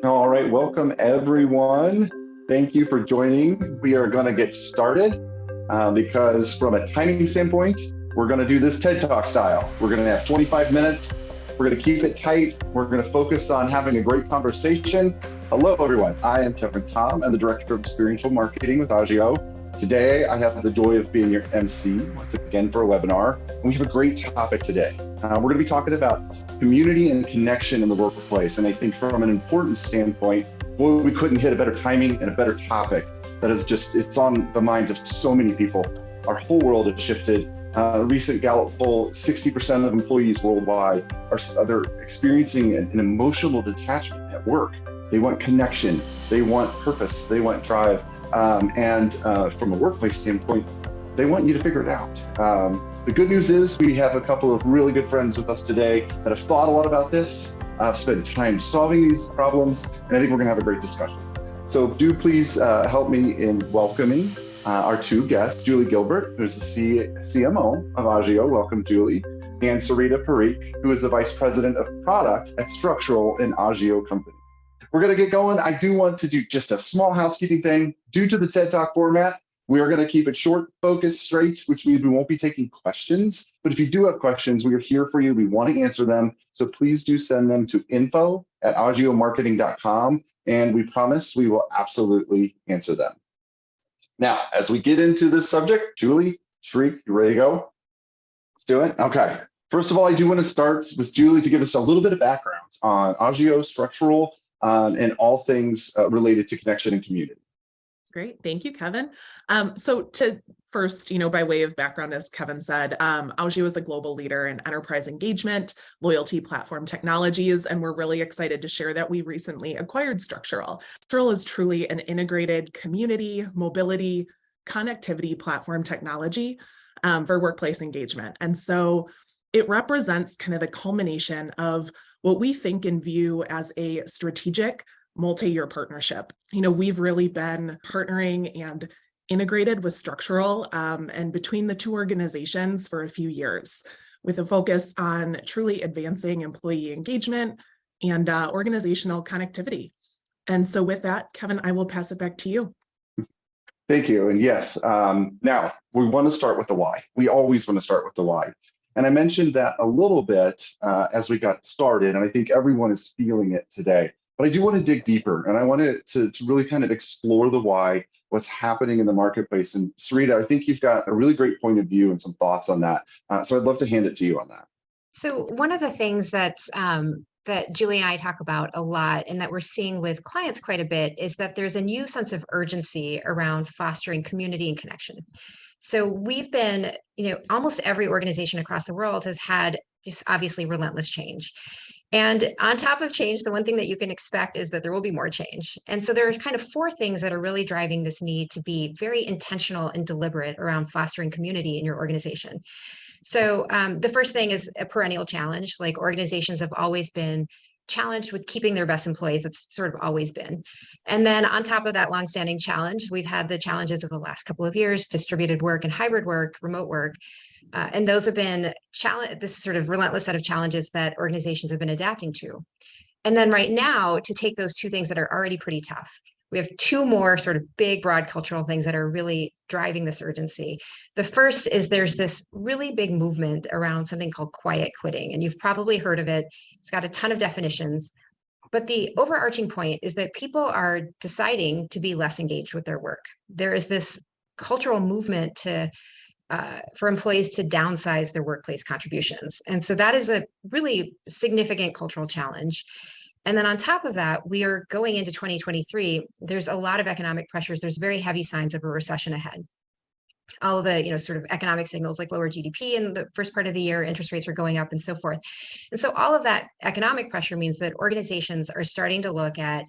All right, welcome everyone. Thank you for joining. We are going to get started because from a timing standpoint, we're going to do this TED Talk style. We're going to have 25 minutes. We're going to keep it tight. We're going to focus on having a great conversation. Hello, everyone. I am Kevin Tom. I'm the Director of Experiential Marketing with Augeo. Today, I have the joy of being your MC once again for a webinar. And we have a great topic today. We're going to be talking about community and connection in the workplace. And I think from an importance standpoint, boy, we couldn't hit a better timing and a better topic that is just, it's on the minds of so many people. Our whole world has shifted. A recent Gallup poll, 60% of employees worldwide they're experiencing an emotional detachment at work. They want connection, they want purpose, they want drive. And from a workplace standpoint, they want you to figure it out. The good news is we have a couple of really good friends with us today that have thought a lot about this, spent time solving these problems, and I think we're gonna have a great discussion. So do please help me in welcoming our two guests, Julie Gilbert, who's the CMO of Augeo. Welcome, Julie. And Sarita Parikh, who is the Vice President of Product at Structural in Augeo Company. We're gonna get going. I do want to do just a small housekeeping thing. Due to the TED Talk format, we are gonna keep it short, focused, straight, which means we won't be taking questions. But if you do have questions, we are here for you. We wanna answer them. So please do send them to info@augeomarketing.com. And we promise we will absolutely answer them. Now, as we get into this subject, Julie, Shriek, you ready to go? Let's do it. Okay. First of all, I do want to start with Julie to give us a little bit of background on Augeo, Structural, and all things related to connection and community. Great, thank you, Kevin. So to first, by way of background, as Kevin said, Augeo is a global leader in enterprise engagement, loyalty platform technologies, and we're really excited to share that we recently acquired Structural. Structural is truly an integrated community, mobility, connectivity platform technology for workplace engagement. And so it represents kind of the culmination of what we think and view as a strategic multi-year partnership. We've really been partnering and integrated with Structural and between the two organizations for a few years, with a focus on truly advancing employee engagement and organizational connectivity. And so with that, Kevin, I will pass it back to you. Thank you. And yes, now we want to start with the why. We always want to start with the why. And I mentioned that a little bit as we got started, and I think everyone is feeling it today. But I do want to dig deeper, and I wanted to really kind of explore the why, what's happening in the marketplace. And Sarita, I think you've got a really great point of view and some thoughts on that. So I'd love to hand it to you on that. So one of the things that Julie and I talk about a lot and that we're seeing with clients quite a bit is that there's a new sense of urgency around fostering community and connection. So we've been, almost every organization across the world has had just obviously relentless change. And on top of change, the one thing that you can expect is that there will be more change. And so there's kind of four things that are really driving this need to be very intentional and deliberate around fostering community in your organization. So the first thing is a perennial challenge. Like, organizations have always been challenged with keeping their best employees. That's sort of always been. And then on top of that longstanding challenge, we've had the challenges of the last couple of years: distributed work and hybrid work, remote work. And those have been this sort of relentless set of challenges that organizations have been adapting to. And then right now, to take those two things that are already pretty tough, we have two more sort of big, broad cultural things that are really driving this urgency. The first is there's this really big movement around something called quiet quitting, and you've probably heard of it. It's got a ton of definitions. But the overarching point is that people are deciding to be less engaged with their work. There is this cultural movement for employees to downsize their workplace contributions. And so that is a really significant cultural challenge. And then on top of that, we are going into 2023. There's a lot of economic pressures. There's very heavy signs of a recession ahead. All of the, sort of economic signals like lower GDP in the first part of the year, interest rates are going up and so forth. And so all of that economic pressure means that organizations are starting to look at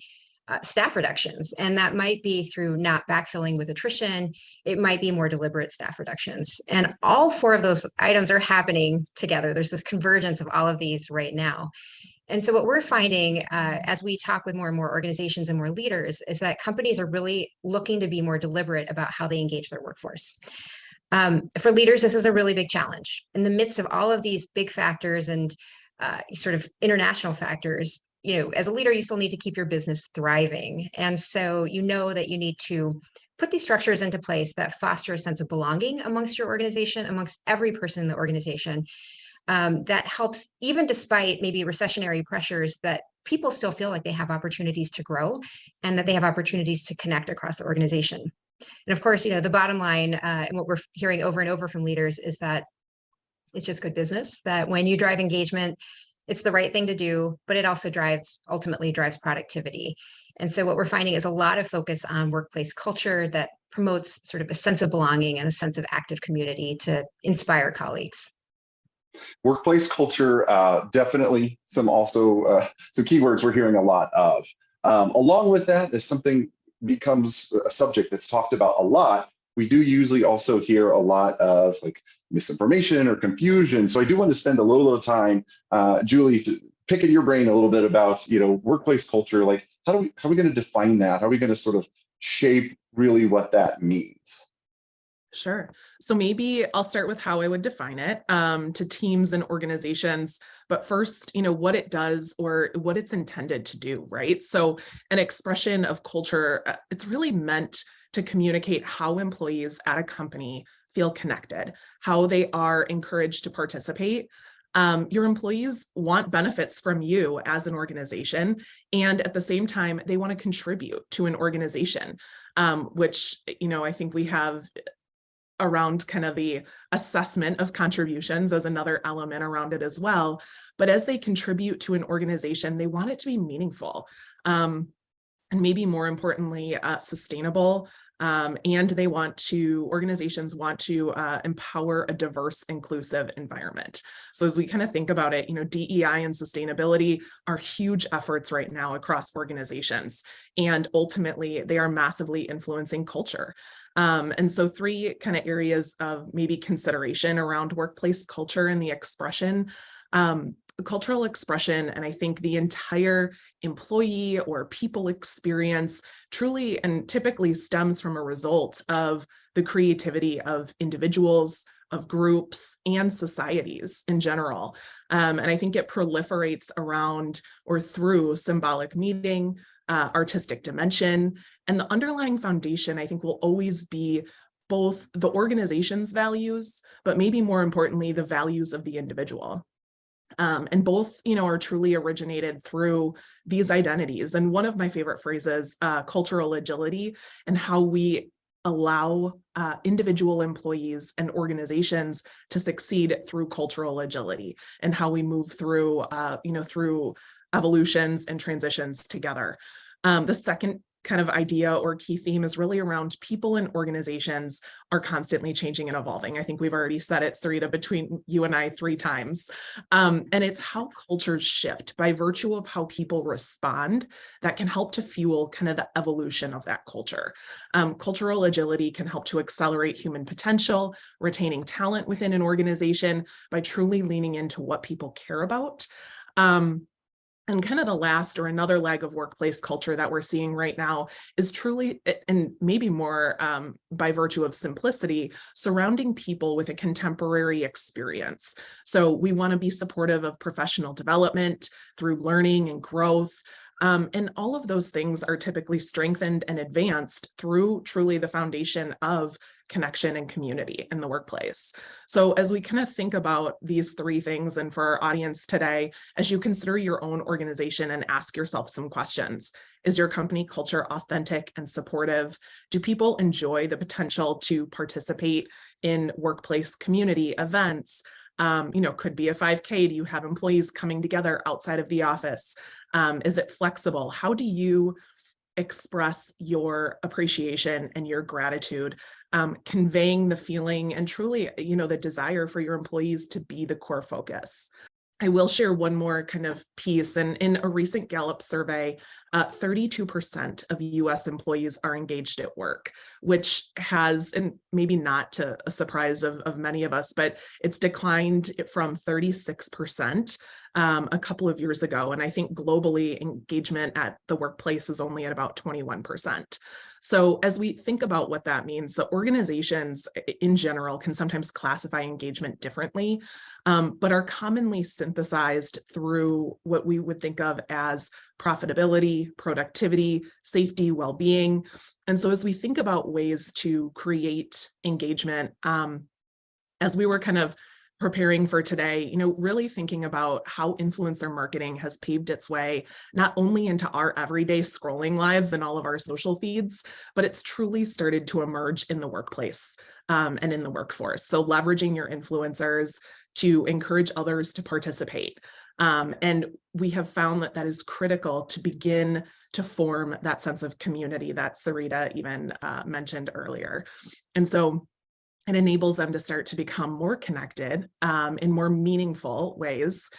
staff reductions, and that might be through not backfilling with attrition. It might be more deliberate staff reductions. And all four of those items are happening together. There's this convergence of all of these right now. And so what we're finding as we talk with more and more organizations and more leaders is that companies are really looking to be more deliberate about how they engage their workforce. For leaders, this is a really big challenge. In the midst of all of these big factors and sort of international factors, as a leader, you still need to keep your business thriving. And so you know that you need to put these structures into place that foster a sense of belonging amongst your organization, amongst every person in the organization. That helps, even despite maybe recessionary pressures, that people still feel like they have opportunities to grow and that they have opportunities to connect across the organization. And of course, the bottom line, and what we're hearing over and over from leaders is that it's just good business, that when you drive engagement, it's the right thing to do, but it also ultimately drives productivity. And so what we're finding is a lot of focus on workplace culture that promotes sort of a sense of belonging and a sense of active community to inspire colleagues. Workplace culture, definitely some keywords we're hearing a lot of. Along with that, as something becomes a subject that's talked about a lot, we do usually also hear a lot of like misinformation or confusion. So I do want to spend a little bit of time, Julie, picking your brain a little bit about, workplace culture. Like, how are we going to define that? How are we going to sort of shape really what that means? Sure. So maybe I'll start with how I would define it to teams and organizations. But first, what it does or what it's intended to do, right? So an expression of culture, it's really meant to communicate how employees at a company feel connected, how they are encouraged to participate. Your employees want benefits from you as an organization, and at the same time, they want to contribute to an organization, which, I think we have around kind of the assessment of contributions as another element around it as well. But as they contribute to an organization, they want it to be meaningful, and maybe more importantly, sustainable. And organizations want to empower a diverse, inclusive environment. So as we kind of think about it, DEI and sustainability are huge efforts right now across organizations. And ultimately, they are massively influencing culture. And so 3 kind of areas of maybe consideration around workplace culture and the expression, cultural expression, and I think the entire employee or people experience truly and typically stems from a result of the creativity of individuals, of groups, and societies in general. And I think it proliferates around or through symbolic meaning, artistic dimension, and the underlying foundation, I think, will always be both the organization's values, but maybe more importantly, the values of the individual. And both, are truly originated through these identities. And one of my favorite phrases, cultural agility, and how we allow individual employees and organizations to succeed through cultural agility, and how we move through, through evolutions and transitions together. The second kind of idea or key theme is really around people and organizations are constantly changing and evolving. I think we've already said it, Sarita, between you and I 3 times. And it's how cultures shift by virtue of how people respond that can help to fuel kind of the evolution of that culture. Cultural agility can help to accelerate human potential, retaining talent within an organization by truly leaning into what people care about. And kind of the last or another leg of workplace culture that we're seeing right now is truly, and maybe more by virtue of simplicity, surrounding people with a contemporary experience. So we want to be supportive of professional development through learning and growth. And all of those things are typically strengthened and advanced through truly the foundation of connection and community in the workplace. So as we kind of think about these 3 things, and for our audience today, as you consider your own organization and ask yourself some questions, is your company culture authentic and supportive? Do people enjoy the potential to participate in workplace community events? Could be a 5K. Do you have employees coming together outside of the office? Is it flexible? How do you express your appreciation and your gratitude, conveying the feeling and truly, the desire for your employees to be the core focus? I will share one more kind of piece. And in a recent Gallup survey, 32% of US employees are engaged at work, which has, and maybe not to a surprise of many of us, but it's declined from 36% a couple of years ago. And I think globally engagement at the workplace is only at about 21%. So as we think about what that means, the organizations in general can sometimes classify engagement differently, but are commonly synthesized through what we would think of as profitability, productivity, safety, well-being. And so as we think about ways to create engagement, as we were kind of preparing for today, really thinking about how influencer marketing has paved its way, not only into our everyday scrolling lives and all of our social feeds, but it's truly started to emerge in the workplace and in the workforce. So leveraging your influencers to encourage others to participate. And we have found that that is critical to begin to form that sense of community that Sarita even mentioned earlier. And so it enables them to start to become more connected in more meaningful ways.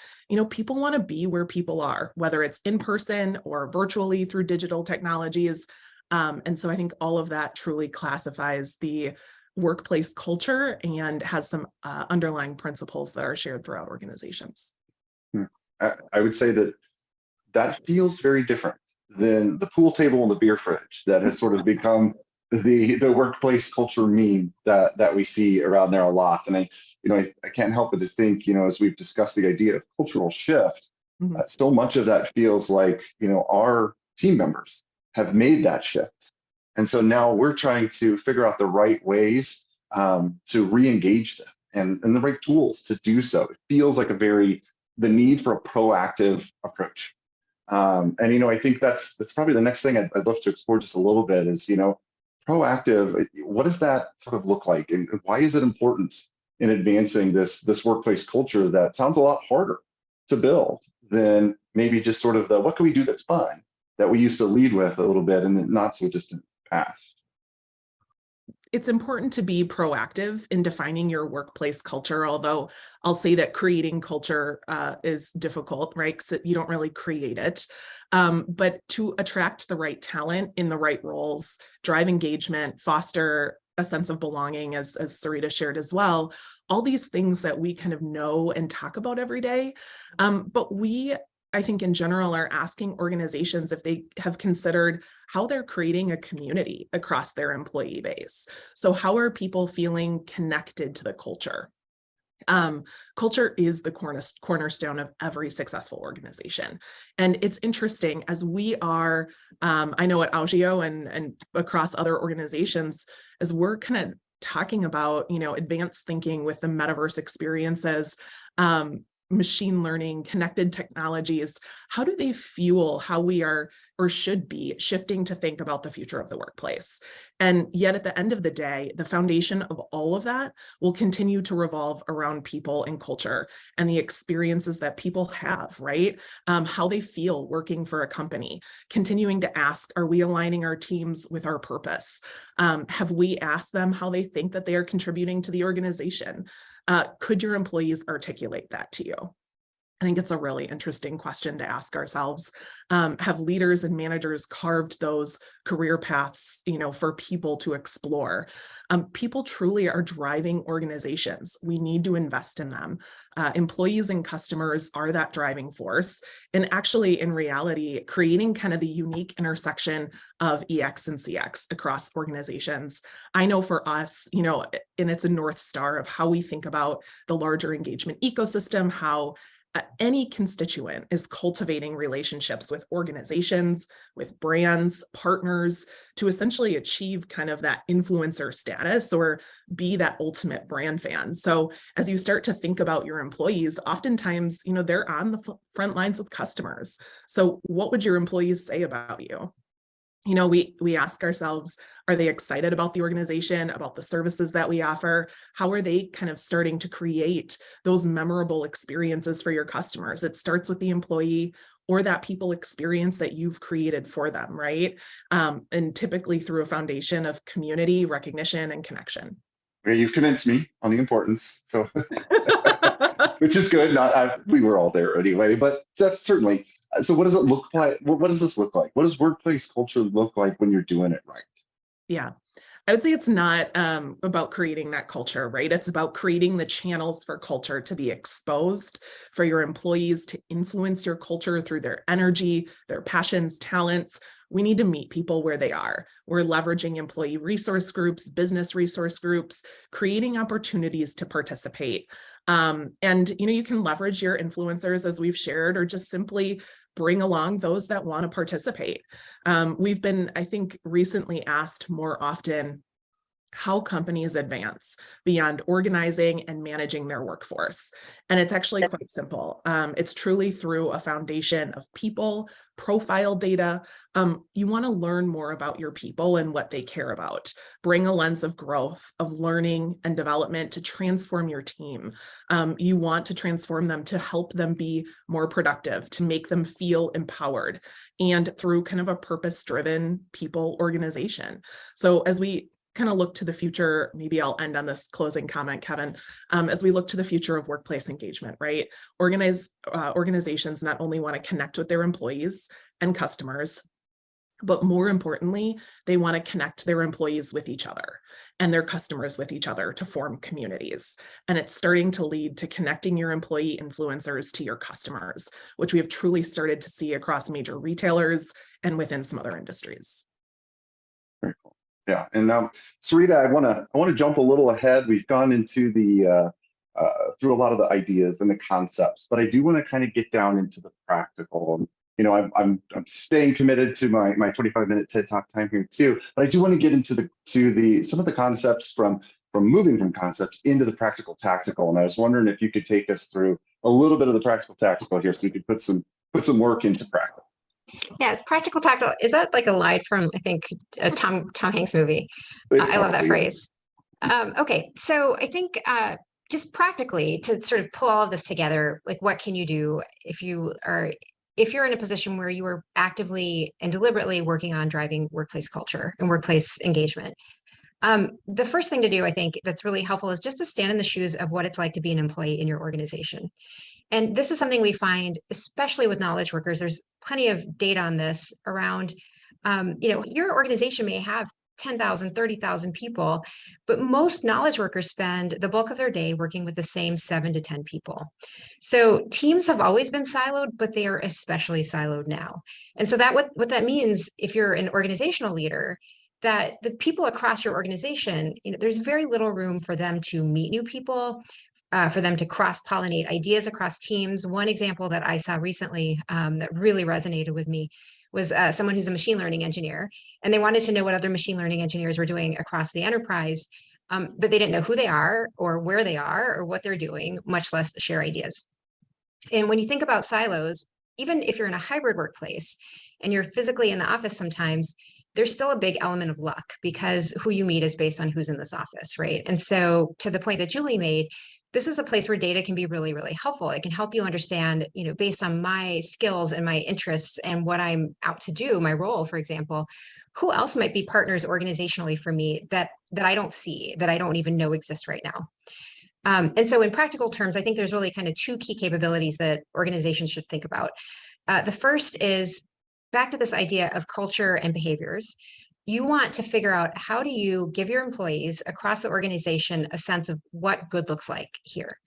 People want to be where people are, whether it's in person or virtually through digital technologies. And so I think all of that truly classifies the workplace culture and has some underlying principles that are shared throughout organizations. I would say that feels very different than the pool table and the beer fridge that has sort of become the workplace culture meme that we see around there a lot. And I can't help but to think, as we've discussed the idea of cultural shift, so much of that feels like, our team members have made that shift. And so now we're trying to figure out the right ways to re-engage them and the right tools to do so. It feels like the need for a proactive approach. And I think that's probably the next thing I'd love to explore just a little bit is, proactive, what does that sort of look like? And why is it important in advancing this workplace culture that sounds a lot harder to build than maybe just sort of what can we do that's fun that we used to lead with a little bit in the not so distant past? It's important to be proactive in defining your workplace culture, although I'll say that creating culture is difficult, right? Because you don't really create it. But to attract the right talent in the right roles, drive engagement, foster a sense of belonging, as Sarita shared as well, all these things that we kind of know and talk about every day. But I think in general, are asking organizations if they have considered how they're creating a community across their employee base. So how are people feeling connected to the culture? Culture is the cornerstone of every successful organization. And it's interesting as we are, I know at Augeo and across other organizations, as we're kind of talking about, advanced thinking with the metaverse experiences, machine learning, connected technologies, how do they fuel how we are or should be shifting to think about the future of the workplace? And yet at the end of the day, the foundation of all of that will continue to revolve around people and culture and the experiences that people have, right? How they feel working for a company, continuing to ask, are we aligning our teams with our purpose? Have we asked them how they think that they are contributing to the organization? Could your employees articulate that to you? I think it's a really interesting question to ask ourselves. Have leaders and managers carved those career paths, for people to explore? People truly are driving organizations. We need to invest in them. Employees and customers are that driving force. And actually, in reality, creating kind of the unique intersection of EX and CX across organizations. I know for us, and it's a North Star of how we think about the larger engagement ecosystem, how any constituent is cultivating relationships with organizations, with brands, partners, to essentially achieve kind of that influencer status or be that ultimate brand fan. So as you start to think about your employees, oftentimes, they're on the front lines with customers. So what would your employees say about you? We ask ourselves, are they excited about the organization, about the services that we offer? How are they kind of starting to create those memorable experiences for your customers? It starts with the employee or that people experience that you've created for them, right? And typically through a foundation of community, recognition, and connection. Okay, you've convinced me on the importance, so which is good. We were all there anyway, but certainly. So what does it look like? What does this look like? What does workplace culture look like when you're doing it right? Yeah. I would say it's not about creating that culture, right? It's about creating the channels for culture to be exposed, for your employees to influence your culture through their energy, their passions, talents. We need to meet people where they are. We're leveraging employee resource groups, business resource groups, creating opportunities to participate. And you can leverage your influencers, as we've shared, or just simply bring along those that want to participate. We've been, I think, recently asked more often how companies advance beyond organizing and managing their workforce. And it's actually quite simple. It's truly through a foundation of people, profile data. You want to learn more about your people and what they care about. Bring a lens of growth, of learning and development to transform your team. You want to transform them to help them be more productive, to make them feel empowered, and through kind of a purpose-driven people organization. So as we kind of look to the future, maybe I'll end on this closing comment, Kevin, as we look to the future of workplace engagement, right? Organizations not only want to connect with their employees and customers, but more importantly, they want to connect their employees with each other and their customers with each other to form communities. And it's starting to lead to connecting your employee influencers to your customers, which we have truly started to see across major retailers and within some other industries. Very cool. Yeah, and now, Sarita, I want to jump a little ahead. We've gone into the through a lot of the ideas and the concepts, but I do want to kind of get down into the practical. I'm staying committed to my 25-minute TED Talk time here too, but I do want to get into some of the concepts from moving from concepts into the practical tactical. And I was wondering if you could take us through a little bit of the practical tactical here, so we could put some work into practice. Yeah, it's practical tactile. Is that like a line from, I think, a Tom Hanks movie? I love that phrase. Okay, so I think just practically to sort of pull all of this together, like what can you do if you're in a position where you are actively and deliberately working on driving workplace culture and workplace engagement? The first thing to do, I think, that's really helpful is just to stand in the shoes of what it's like to be an employee in your organization. And this is something we find, especially with knowledge workers. There's plenty of data on this around, your organization may have 10,000, 30,000 people, but most knowledge workers spend the bulk of their day working with the same 7 to 10 people. So teams have always been siloed, but they are especially siloed now. And so what that means, if you're an organizational leader, that the people across your organization, there's very little room for them to meet new people, for them to cross-pollinate ideas across teams. One example that I saw recently that really resonated with me was someone who's a machine learning engineer, and they wanted to know what other machine learning engineers were doing across the enterprise, but they didn't know who they are or where they are or what they're doing, much less share ideas. And when you think about silos, even if you're in a hybrid workplace and you're physically in the office sometimes, there's still a big element of luck, because who you meet is based on who's in this office, right? And so to the point that Julie made, this is a place where data can be really, really helpful. It can help you understand, based on my skills and my interests and what I'm out to do, my role, for example, who else might be partners organizationally for me that I don't see, that I don't even know exist right now. And so in practical terms, I think there's really kind of 2 key capabilities that organizations should think about. The first is back to this idea of culture and behaviors. You want to figure out, how do you give your employees across the organization a sense of what good looks like here?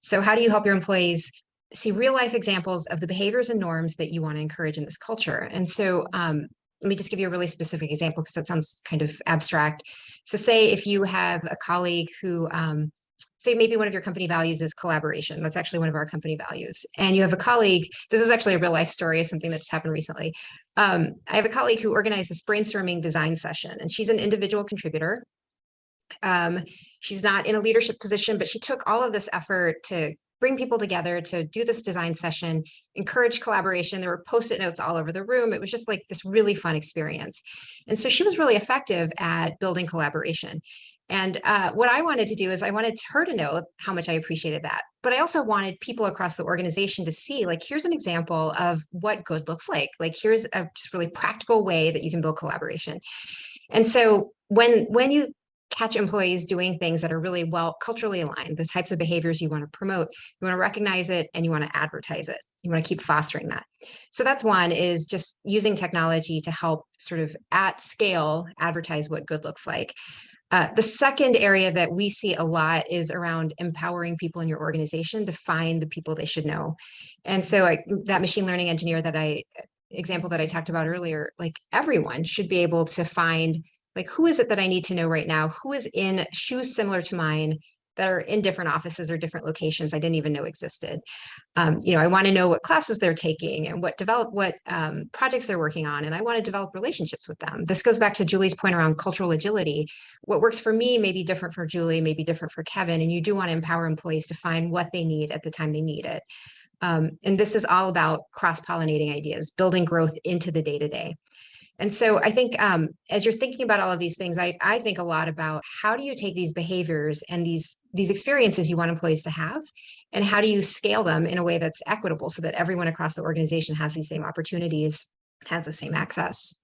So how do you help your employees see real life examples of the behaviors and norms that you want to encourage in this culture? And so let me just give you a really specific example, because that sounds kind of abstract. So say if you have a colleague who, say maybe one of your company values is collaboration. That's actually one of our company values. And you have a colleague, this is actually a real life story of something that just happened recently. I have a colleague who organized this brainstorming design session, and she's an individual contributor. She's not in a leadership position, but she took all of this effort to bring people together to do this design session, encourage collaboration. There were Post-it notes all over the room. It was just like this really fun experience. And so she was really effective at building collaboration. And what I wanted to do is I wanted her to know how much I appreciated that. But I also wanted people across the organization to see, like, here's an example of what good looks like. Like, here's a just really practical way that you can build collaboration. And so when you catch employees doing things that are really well culturally aligned, the types of behaviors you want to promote, you want to recognize it and you want to advertise it. You want to keep fostering that. So that's one, is just using technology to help sort of at scale advertise what good looks like. The second area that we see a lot is around empowering people in your organization to find the people they should know. And so that machine learning engineer example that I talked about earlier, like everyone should be able to find, like, who is it that I need to know right now? Who is in shoes similar to mine that are in different offices or different locations I didn't even know existed? I want to know what classes they're taking and what projects they're working on, and I want to develop relationships with them. This goes back to Julie's point around cultural agility. What works for me may be different for Julie, may be different for Kevin, and you do want to empower employees to find what they need at the time they need it. And this is all about cross-pollinating ideas, building growth into the day-to-day. And so I think as you're thinking about all of these things, I think a lot about how do you take these behaviors and these experiences you want employees to have, and how do you scale them in a way that's equitable so that everyone across the organization has these same opportunities, has the same access.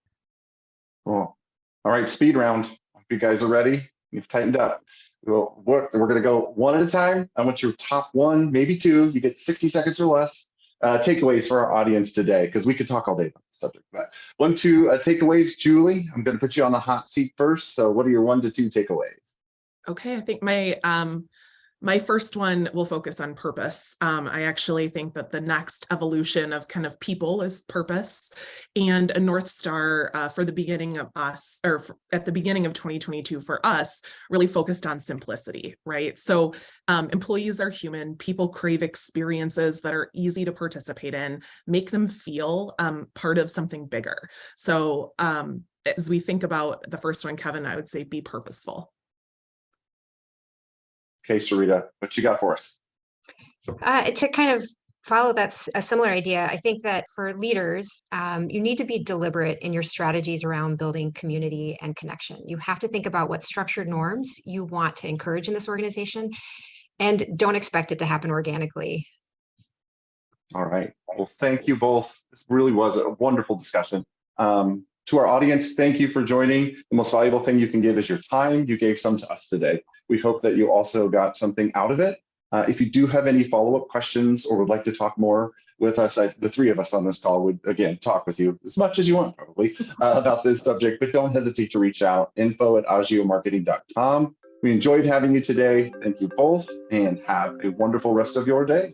Cool. All right, speed round. If you guys are ready, you've tightened up. We're going to go one at a time. I want your top one, maybe two. You get 60 seconds or less. Takeaways for our audience today, because we could talk all day about the subject. But 1, 2 takeaways. Julie, I'm going to put you on the hot seat first. So what are your 1 to 2 takeaways? Okay, I think my first one will focus on purpose. I actually think that the next evolution of kind of people is purpose, and a North Star for the beginning of us, or at the beginning of 2022 for us, really focused on simplicity, right? So employees are human, people crave experiences that are easy to participate in, make them feel part of something bigger. So as we think about the first one, Kevin, I would say be purposeful. Okay, Sarita, what you got for us? To kind of follow a similar idea, I think that for leaders, you need to be deliberate in your strategies around building community and connection. You have to think about what structured norms you want to encourage in this organization, and don't expect it to happen organically. All right. Well, thank you both. This really was a wonderful discussion. To our audience, thank you for joining. The most valuable thing you can give is your time. You gave some to us today. We hope that you also got something out of it. If you do have any follow-up questions or would like to talk more with us, the 3 of us on this call would, again, talk with you as much as you want, probably, about this subject, but don't hesitate to reach out, info@augiomarketing.com. We enjoyed having you today. Thank you both, and have a wonderful rest of your day.